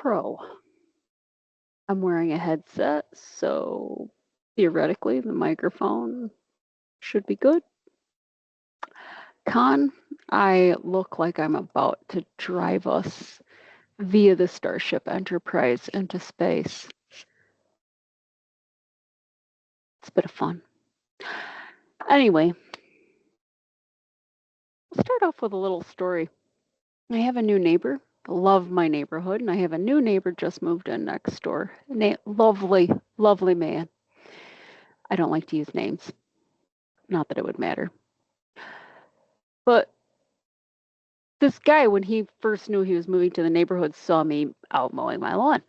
Pro. I'm wearing a headset, so theoretically the microphone should be good. Con, I look like I'm about to drive us via the Starship Enterprise into space. It's a bit of fun. Anyway, we'll start off with a little story. I have a new neighbor. Love my neighborhood, and I have a new neighbor just moved in next door. Lovely, lovely man. I don't like to use names. Not that it would matter. But this guy, when he first knew he was moving to the neighborhood, saw me out mowing my lawn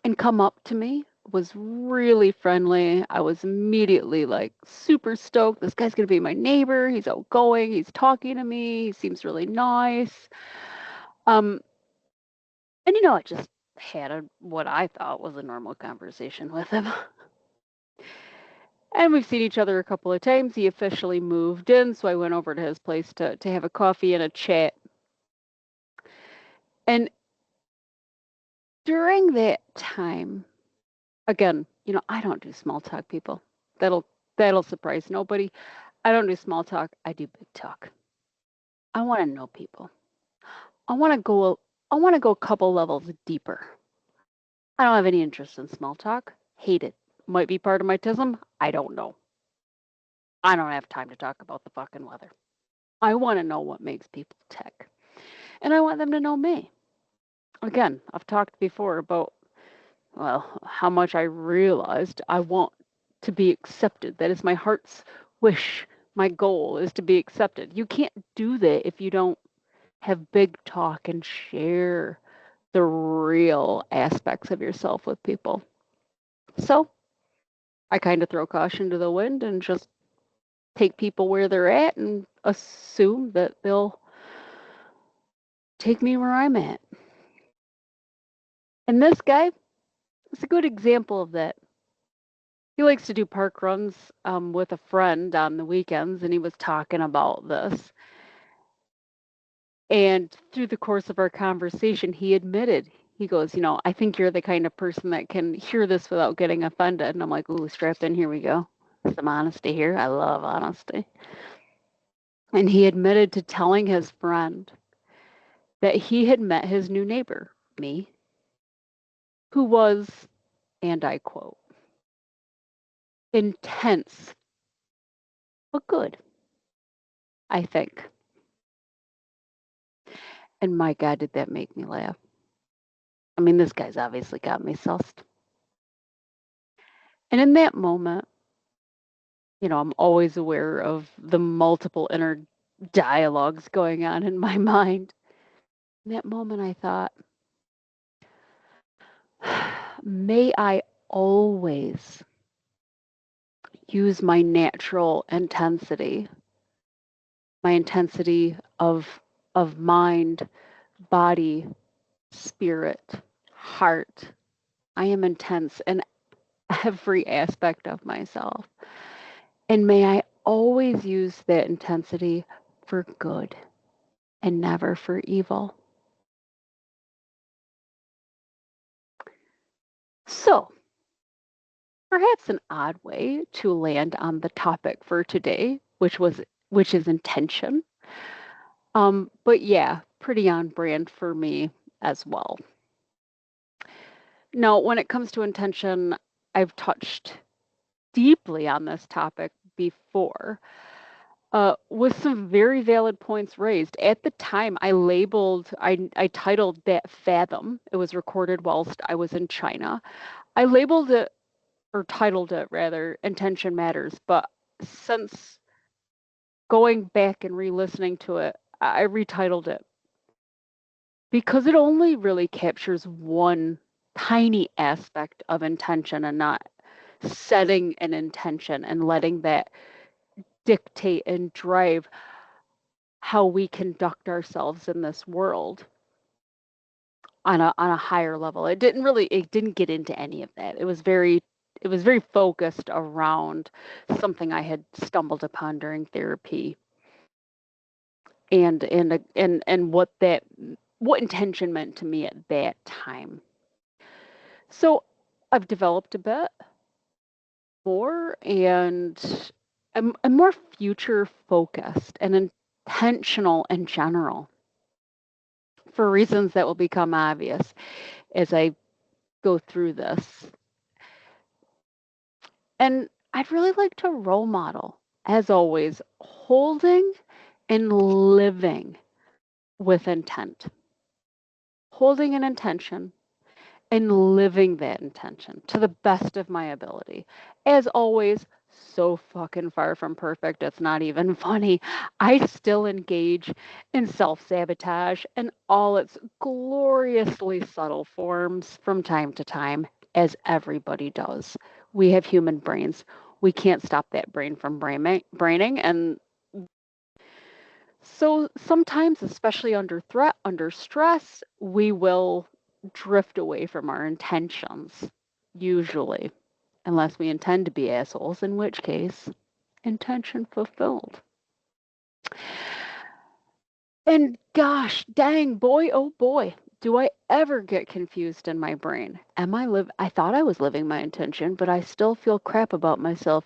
and come up to me, was really friendly. I was immediately like super stoked. This guy's going to be my neighbor. He's outgoing. He's talking to me. He seems really nice. And I just had what I thought was a normal conversation with him. And we've seen each other a couple of times. He officially moved in, so I went over to his place to have a coffee and a chat. And during that time, again, I don't do small talk, people. That'll surprise nobody. I don't do small talk. I do big talk. I want to know people. I want to go a couple levels deeper. I don't have any interest in small talk. Hate it. Might be part of my tism. I don't know. I don't have time to talk about the fucking weather. I want to know what makes people tick. And I want them to know me. Again, I've talked before about, how much I realized I want to be accepted. That is my heart's wish. My goal is to be accepted. You can't do that if you don't have big talk and share the real aspects of yourself with people. So I kind of throw caution to the wind and just take people where they're at and assume that they'll take me where I'm at. And this guy is a good example of that. He likes to do park runs with a friend on the weekends, and he was talking about this. And through the course of our conversation, he admitted, he goes, I think you're the kind of person that can hear this without getting offended. And I'm like, ooh, strapped in, here we go. Some honesty here. I love honesty. And he admitted to telling his friend that he had met his new neighbor, me, who was, and I quote, intense, but good, I think. And my God, did that make me laugh. I mean, this guy's obviously got me sussed. And in that moment, I'm always aware of the multiple inner dialogues going on in my mind. In that moment, I thought, may I always use my natural intensity, my intensity of mind, body, spirit, heart. I am intense in every aspect of myself. And may I always use that intensity for good and never for evil. So, perhaps an odd way to land on the topic for today, which is intention. But yeah, pretty on brand for me as well. Now, when it comes to intention, I've touched deeply on this topic before, with some very valid points raised. At the time, I titled that Fathom. It was recorded whilst I was in China. I labeled it, or titled it rather, Intention Matters. But since going back and re-listening to it, I retitled it because it only really captures one tiny aspect of intention and not setting an intention and letting that dictate and drive how we conduct ourselves in this world on a higher level. It didn't get into any of that. It was very focused around something I had stumbled upon during therapy and what that what intention meant to me at that time. So I've developed a bit more, and I'm more future focused and intentional in general for reasons that will become obvious as I go through this. And I'd really like to role model, as always, holding and living with intent, holding an intention and living that intention to the best of my ability. As always, so fucking far from perfect, it's not even funny. I still engage in self sabotage in all its gloriously subtle forms from time to time, as everybody does. We have human brains. We can't stop that brain from braining. And so sometimes, especially under threat, under stress, we will drift away from our intentions, usually, unless we intend to be assholes, in which case, intention fulfilled. And gosh, dang, boy, oh boy, do I ever get confused in my brain. I thought I was living my intention, but I still feel crap about myself.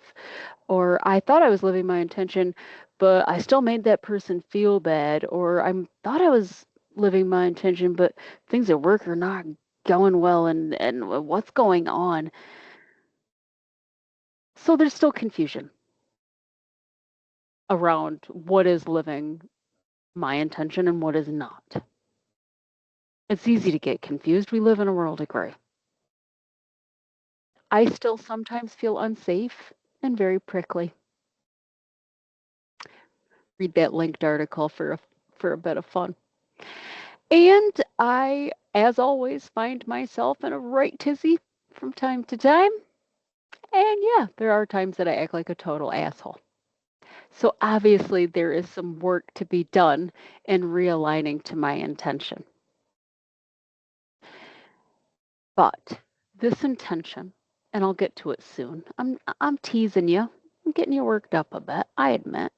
Or I thought I was living my intention, but I still made that person feel bad. Or I thought I was living my intention, but things at work are not going well, and what's going on? So there's still confusion around what is living my intention and what is not. It's easy to get confused. We live in a world of gray. I still sometimes feel unsafe and very prickly. Read that linked article for a bit of fun. And I, as always, find myself in a right tizzy from time to time. And yeah, there are times that I act like a total asshole. So obviously, there is some work to be done in realigning to my intention. But this intention, and I'll get to it soon. I'm teasing you. I'm getting you worked up a bit, I admit.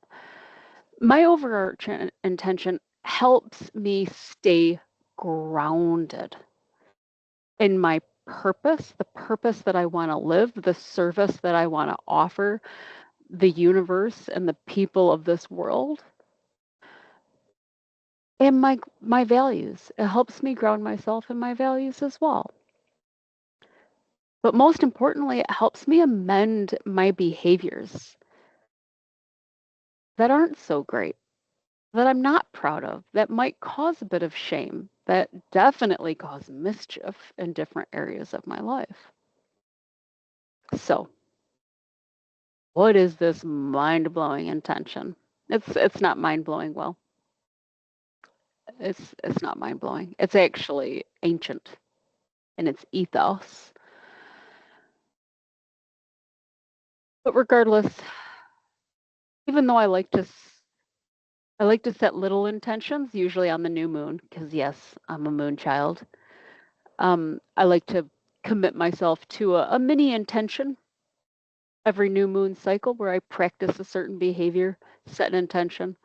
My overarching intention helps me stay grounded in my purpose, the purpose that I want to live, the service that I want to offer the universe and the people of this world, and my values. It helps me ground myself in my values as well. But most importantly, it helps me amend my behaviors that aren't so great, that I'm not proud of, that might cause a bit of shame, that definitely cause mischief in different areas of my life. So, what is this mind-blowing intention? It's not mind-blowing, well. It's not mind-blowing. It's actually ancient in its ethos. But regardless, even though I like to set little intentions, usually on the new moon, because yes, I'm a moon child. I like to commit myself to a mini intention every new moon cycle where I practice a certain behavior, set an intention.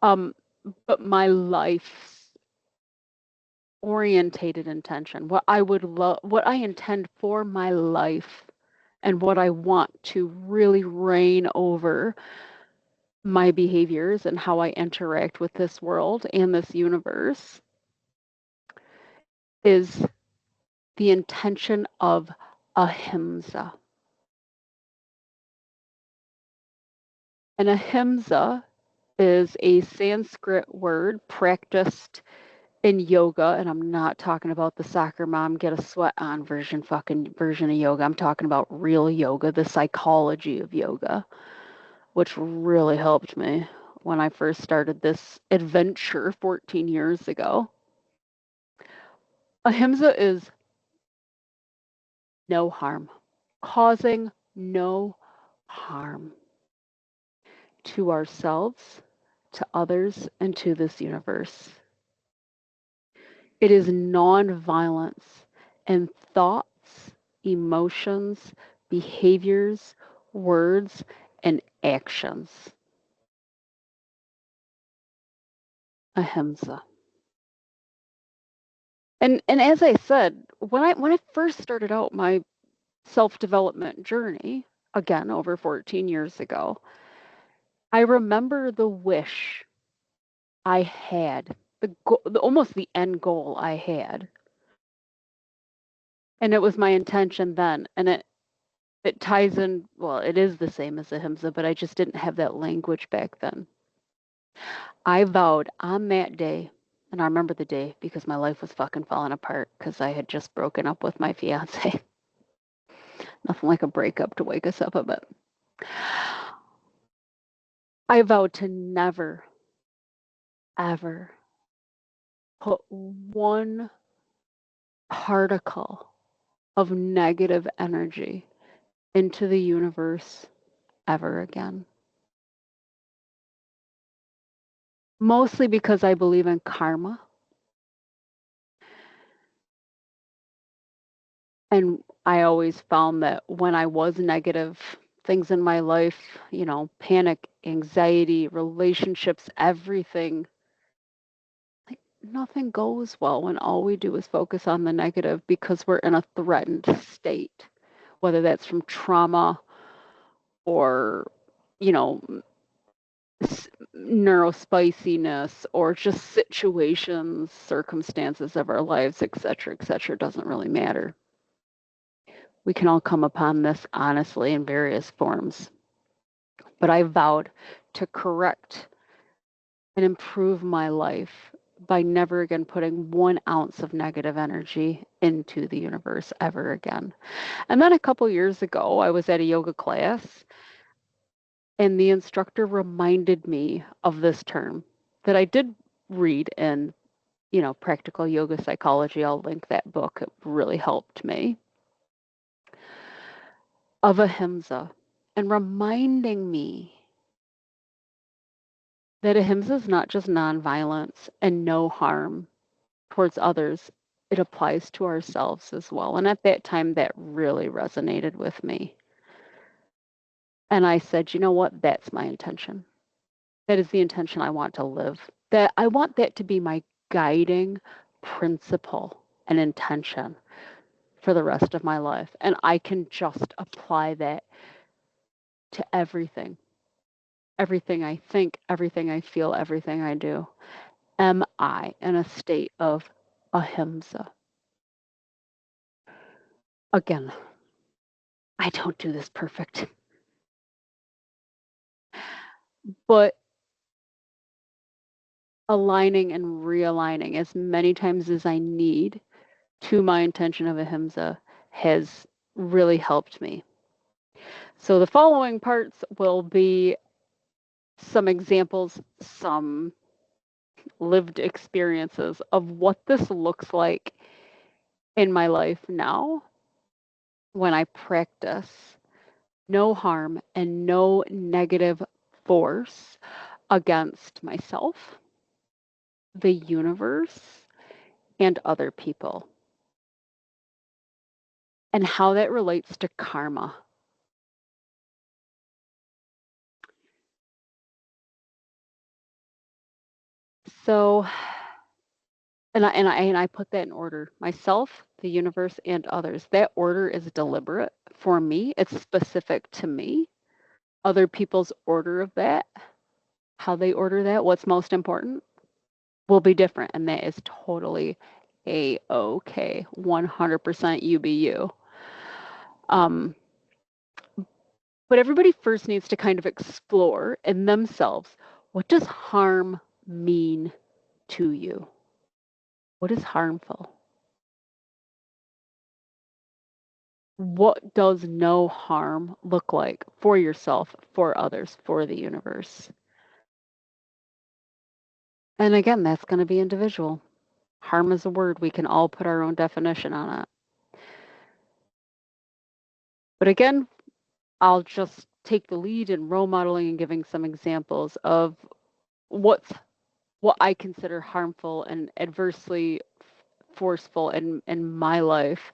Um, but my life's orientated intention, what I would love, what I intend for my life, and what I want to really reign over my behaviors and how I interact with this world and this universe is the intention of ahimsa. And ahimsa is a Sanskrit word practiced in yoga, and I'm not talking about the soccer mom get a sweat on version of yoga. I'm talking about real yoga, the psychology of yoga, which really helped me when I first started this adventure 14 years ago. Ahimsa is no harm, causing no harm to ourselves, to others, and to this universe. It is nonviolence in thoughts, emotions, behaviors, words, and actions. Ahimsa. And as I said, when I first started out my self-development journey, again over 14 years ago, I remember the wish I had, almost the end goal I had. And it was my intention then. And it ties in, well, it is the same as ahimsa, but I just didn't have that language back then. I vowed on that day, and I remember the day because my life was fucking falling apart because I had just broken up with my fiance. Nothing like a breakup to wake us up a bit. I vowed to never, ever put one particle of negative energy into the universe ever again. Mostly because I believe in karma. And I always found that when I was negative, things in my life, panic, anxiety, relationships, everything, like nothing goes well when all we do is focus on the negative because we're in a threatened state, whether that's from trauma or, you know, neurospiciness or just situations, circumstances of our lives, et cetera, doesn't really matter. We can all come upon this honestly in various forms. But I vowed to correct and improve my life by never again putting 1 ounce of negative energy into the universe ever again. And then a couple years ago, I was at a yoga class and the instructor reminded me of this term that I did read in, Practical Yoga Psychology. I'll link that book. It really helped me. Of ahimsa and reminding me that ahimsa is not just nonviolence and no harm towards others, it applies to ourselves as well. And at that time, that really resonated with me. And I said, you know what? That's my intention. That is the intention I want to live. That I want that to be my guiding principle and intention for the rest of my life. And I can just apply that to everything. Everything I think, everything I feel, everything I do. Am I in a state of ahimsa? Again, I don't do this perfect, but aligning and realigning as many times as I need to my intention of ahimsa has really helped me. So the following parts will be some examples, some lived experiences of what this looks like in my life now when I practice no harm and no negative force against myself, the universe, and other people, and how that relates to karma. So, and I put that in order: myself, the universe, and others. That order is deliberate for me. It's specific to me. Other people's order of that, how they order that, what's most important, will be different, and that is totally a-okay. 100% you be you. Um, but everybody first needs to kind of explore in themselves, what does harm mean to you? What is harmful? What does no harm look like for yourself, for others, for the universe? And again, that's going to be individual. Harm is a word. We can all put our own definition on it. But again, I'll just take the lead in role modeling and giving some examples of what's what I consider harmful and adversely forceful in my life,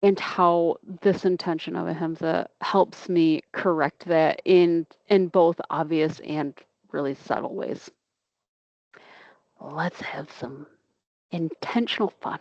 and how this intention of ahimsa helps me correct that in both obvious and really subtle ways. let's have some intentional fun.